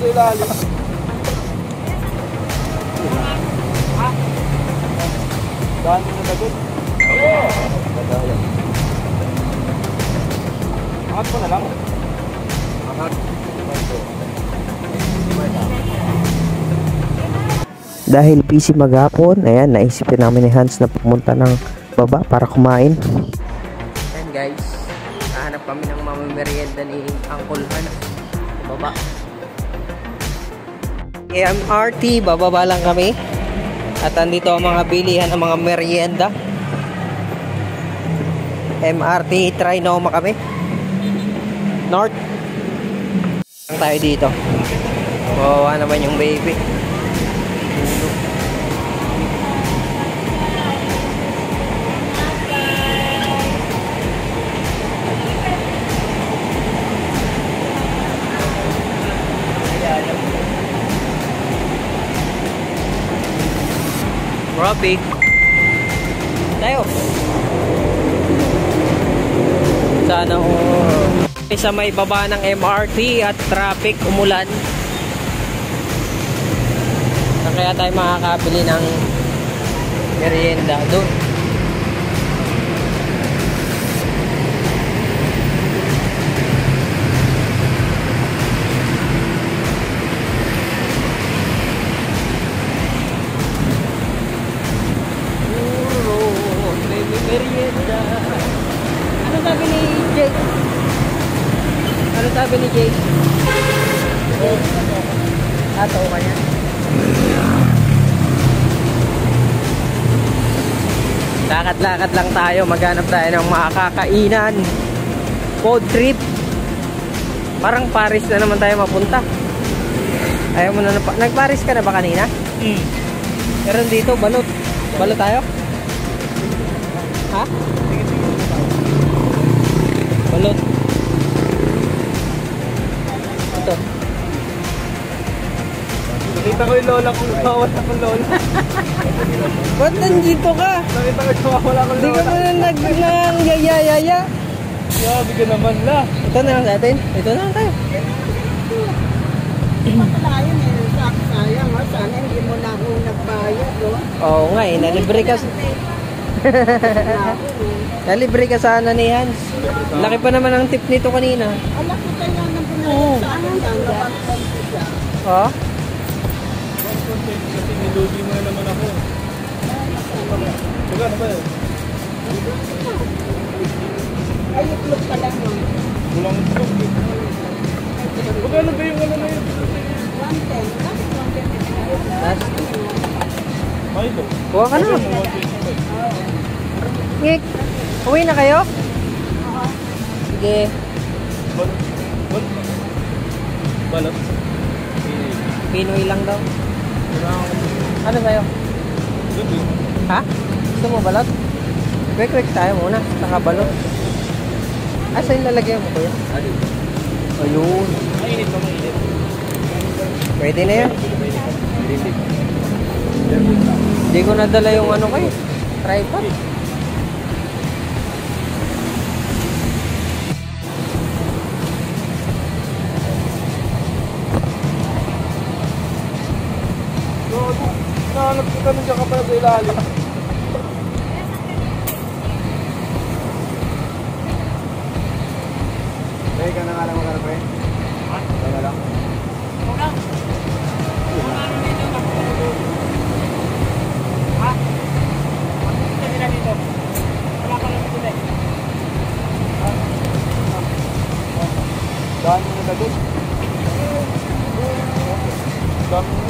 sa ilalim. Daan mo na lagot. Angat mo na lang. Angat. Dahil busy maghapon, ayan, naisipin namin ni Hans na pumunta ng baba para kumain. Ayan guys, hahanap kami ng mamamerienda ni Uncle Hans sa baba. MRT, bababa lang kami. At andito ang mga bilihan ng mga merienda. MRT, Trinoma kami. North. Lang tayo dito. Wawa naman yung baby. Traffic. Tayo. Sana sa may baba ng MRT at traffic, umulan. Kaya tayo makakabili ng merienda doon. Merienda. Ano sabi ni Jake? Ano sabi ni Jake? Ato kanya. Lakad-lakad lang tayo, maghanap tayo ng makakainan. Food trip. Parang Paris na naman tayo mapunta. Ayaw mo na nag-Paris ka na ba kanina? Pero dito, balot. Balot tayo? Ha? Balot. Ito. Nakita ko yung lola kung wala akong lola. Ba't nandito ka? Nakita ko yung wala akong lola. Hindi ka mo na nag-yaya-yaya. Yabi ka naman la. Ito na lang sa atin. Ito na lang tayo. Matalayan eh. Sayang ha. Sana hindi mo na ako nagbayad. Oo nga eh. Nalibre ka. Nalibre ka sana ni Hans. Laki pa naman ang tip nito kanina. Alam ko tayo ng pinag saan yan. Oh? Kasi nilugi mo na naman ako. Magkano ba yun? Ay, itlog pa lang mo. Kulang itlog eh. Magkano ba yung ano na yun? 110. Ay, ito. Kuha ka na. Ngik. Uwi na kayo? Sige. Balot. Pinoy lang daw. Ano sa'yo? Ha? Gusto mo balot? Quick tayo muna. Saka balot. Ah, sa'yo lalagyan mo ko yan? Ayun. Mainit pa, mainit. Pwede na yan. Hindi ko nadala yung ano kayo. Tripod. Nahanap ko kami dyan ka pala sa ilalim. Pwede ka na nga lang maghanap eh. Ha? Kaya lang. Ito lang. Ha? Magpunta nila dito. Wala ka lang dito eh. Daan mo na lagot. Daan mo na.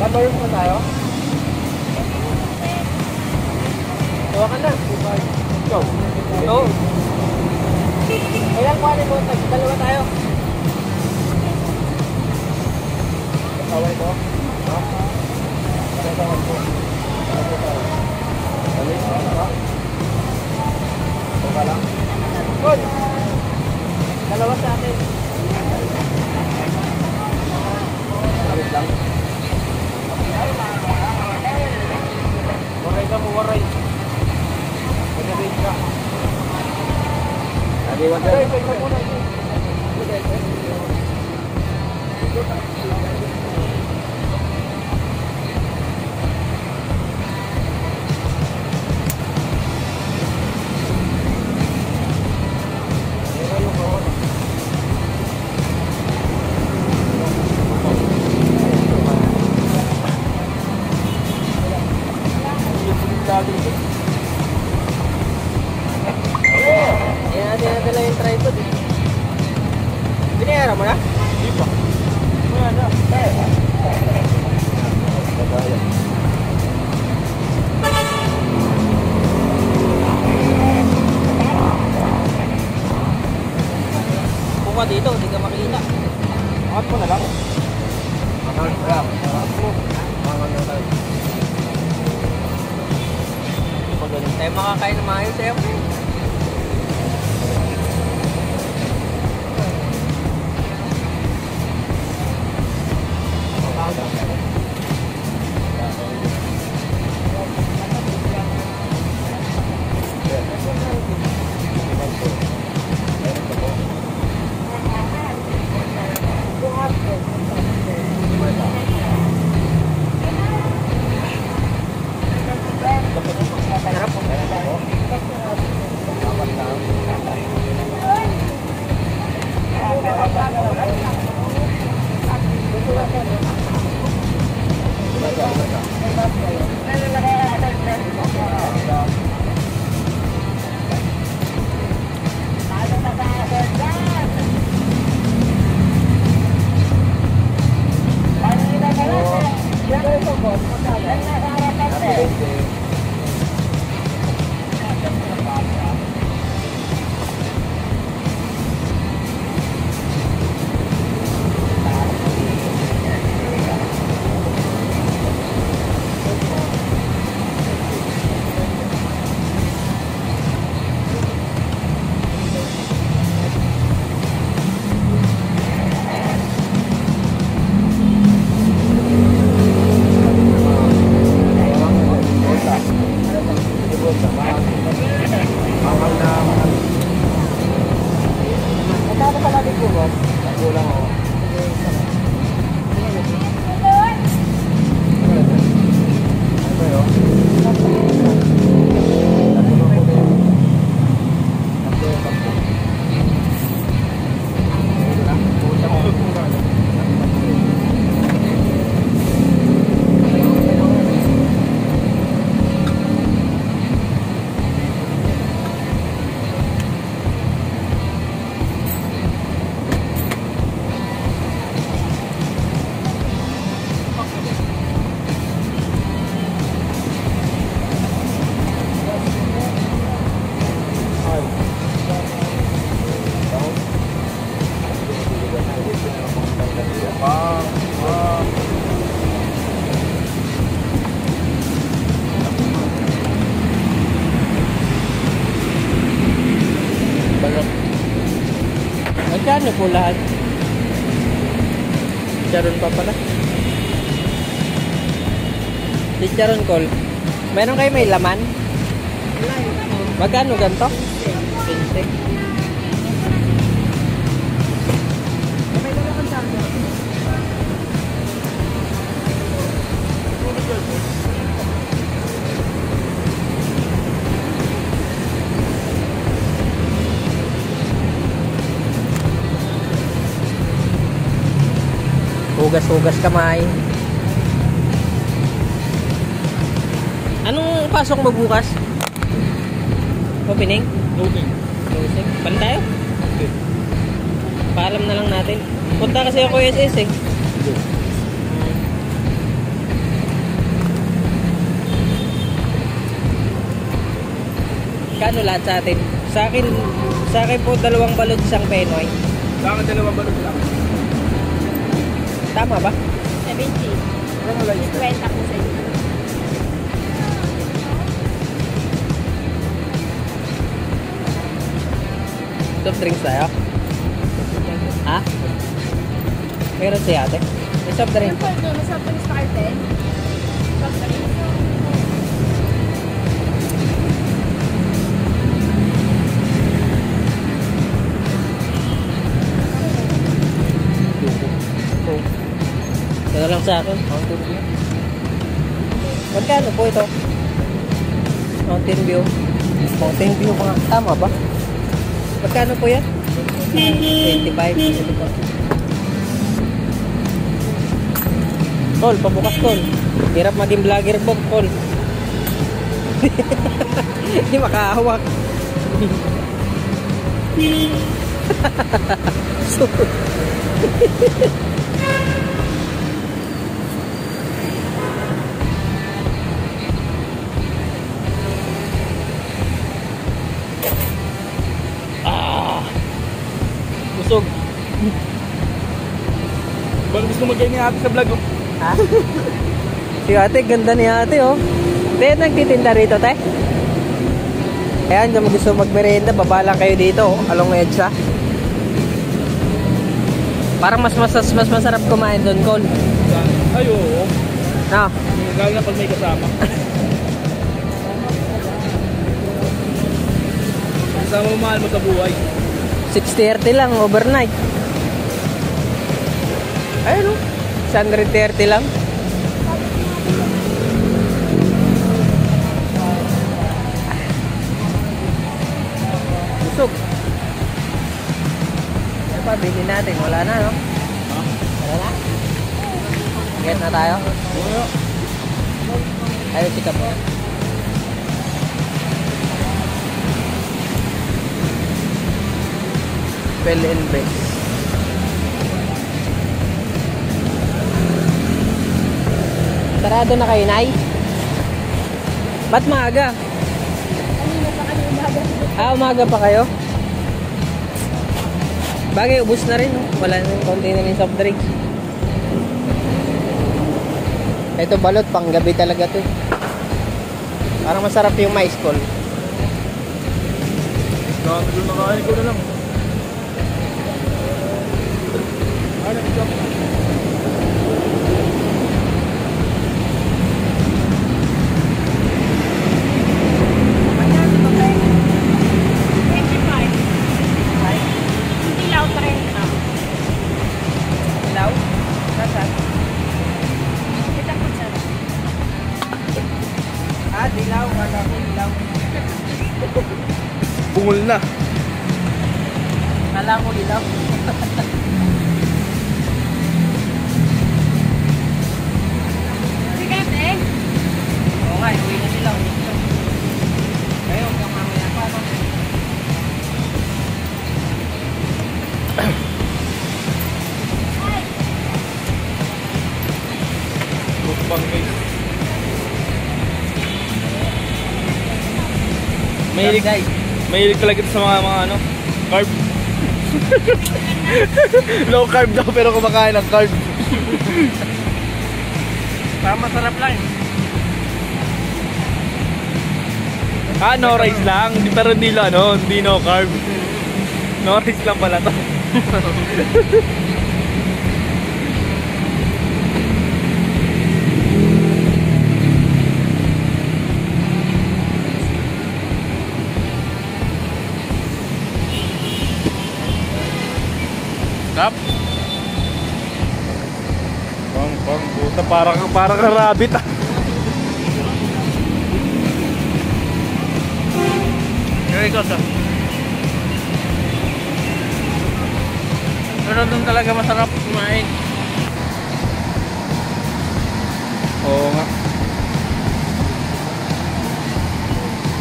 Babarin mo tayo? Tawa ka na. Go. Go. Kailang kuhanin mo? Dalawa tayo. Kaway ko? Ha? Kaway ko. Okay lang? Good! Dalawa sa atin. Salit lang. Waray ka mo, waray. Magabit ka. Lagi, waday. Ito muna. Yan natin nadala yung tripod eh. Binayaran mo na? Hindi pa. Wala na. Kung ka dito, hindi ka makita. Angat mo na lang. Angat mo lang. Angat na tayo. Pag ganun tayo makakain ng maayos, siyempre. Magkano po lahat? Chicharon pa pala. Chicharon call. Meron kayo may laman? Magkano ganito? 20. Hugas-hugas kamay. Anong pasok mo bukas? Opening? Okay. Closing? Pan tayo? Paalam na lang natin. Punta kasi ako SS eh. Kano lahat sa atin? Sa akin po 2 balot isang Penoy. Saan ka 2 balot lang? Tama ba? 7 Ano lights? 50 po sa inyo. Soft drinks tayo? Ha? Meron si ate? May soft drink. Ano po ito? May soft drinks pa kayo, te? Soft drinks. Ito lang sa akin. Mountain View. Magkano po ito? Mountain View. Mountain View mga tama ba? Magkano po yan? 25. Ito po. Tol, pabukas tol. Hirap maging vlogger po, tol. Hindi makahawak. So, busog. Bang gusto mag-gay ni ate sa vlog oh. Ha? Si ate, ganda ni ate oh. Te, nagtitinda rito, te? Ayan, kung gusto magmerienda, baba lang kayo dito oh. Along EDSA. Parang mas masarap kumain doon, Col. Ay oo. No? Lalo na pag may kasama. Kasama mo mahal mo sa buhay. 630 lang, overnight. Ayun oh. 130 lang. Busog. Ano pa, bilhin natin. Wala na, no? Wala na? Get na tayo? Ayaw, sikap mo. Fill in base. Sarado na kayo, Nay? Ba't maaga? Kanina pa kami umaga. Ah, umaga pa kayo? Bagay, ubus na rin. Oh. Wala na yung konti na yung soft drinks. Ito balot, pang gabi talaga to. Parang masarap yung mais call. Doon nakain ko na lang. Ano ito? Magkano ba kayo? 25. Hindi law 30. Ilaw? Nasaan? Kita po siya. Ah, dilaw. Kala ko dilaw. Bungol na. Kala ko dilaw. Sige, te. Oo nga, uwi na sila. Kayo, hanggang mamaya pa. No? Mukbang guys. Mahilig talaga ito sa mga ano, carb. Low carb daw pero kumakain ng carb. Masarap lang. Ah, no rice lang. Pero hindi lang, ano, hindi no carb. No rice lang pala to. Kap. Pang puta, parang rabbit ah. Very good, sir. Pero doon talaga masarap kumain. Oo nga.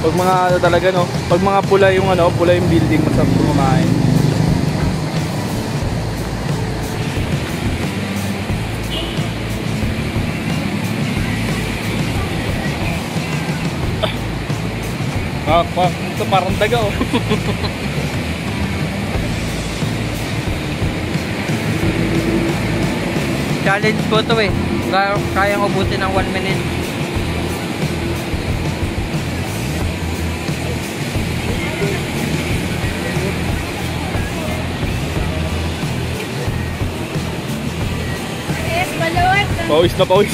Pag mga ano talaga no, pag mga pula yung ano, pula yung building, masarap kumain. Ito parang daga oh. Challenge po to eh. Kayang ubutin ng 1 minute. Yes, balot. Pawis na pawis.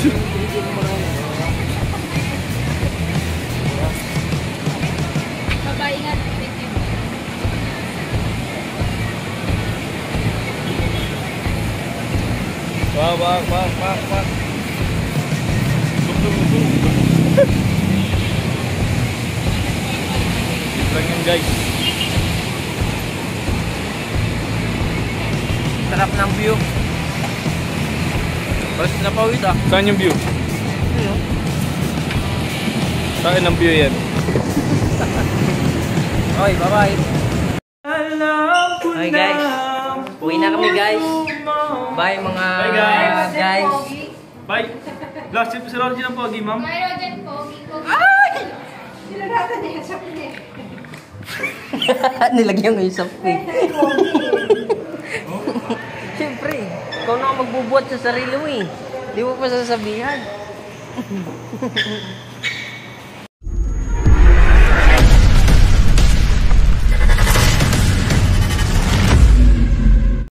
Babae nga. Thank you. Wag. Lang yan guys. Sarap ng view. Basta napawid ah. Saan yung view? Saan ang view yan? Oy, bye-bye. Hi guys. Uwi na kami guys. Bye mga Bye, guys. guys. Bye! Last trip sa Roger ng Pogi, ma'am. Mayroon dyan, pogi. Ay! Sinagatan niya sa pinig. Nilagyan ko yung sapi. Siyempre, ikaw na ang magbubuhat sa sarili mo eh. Di mo pa sasabihan.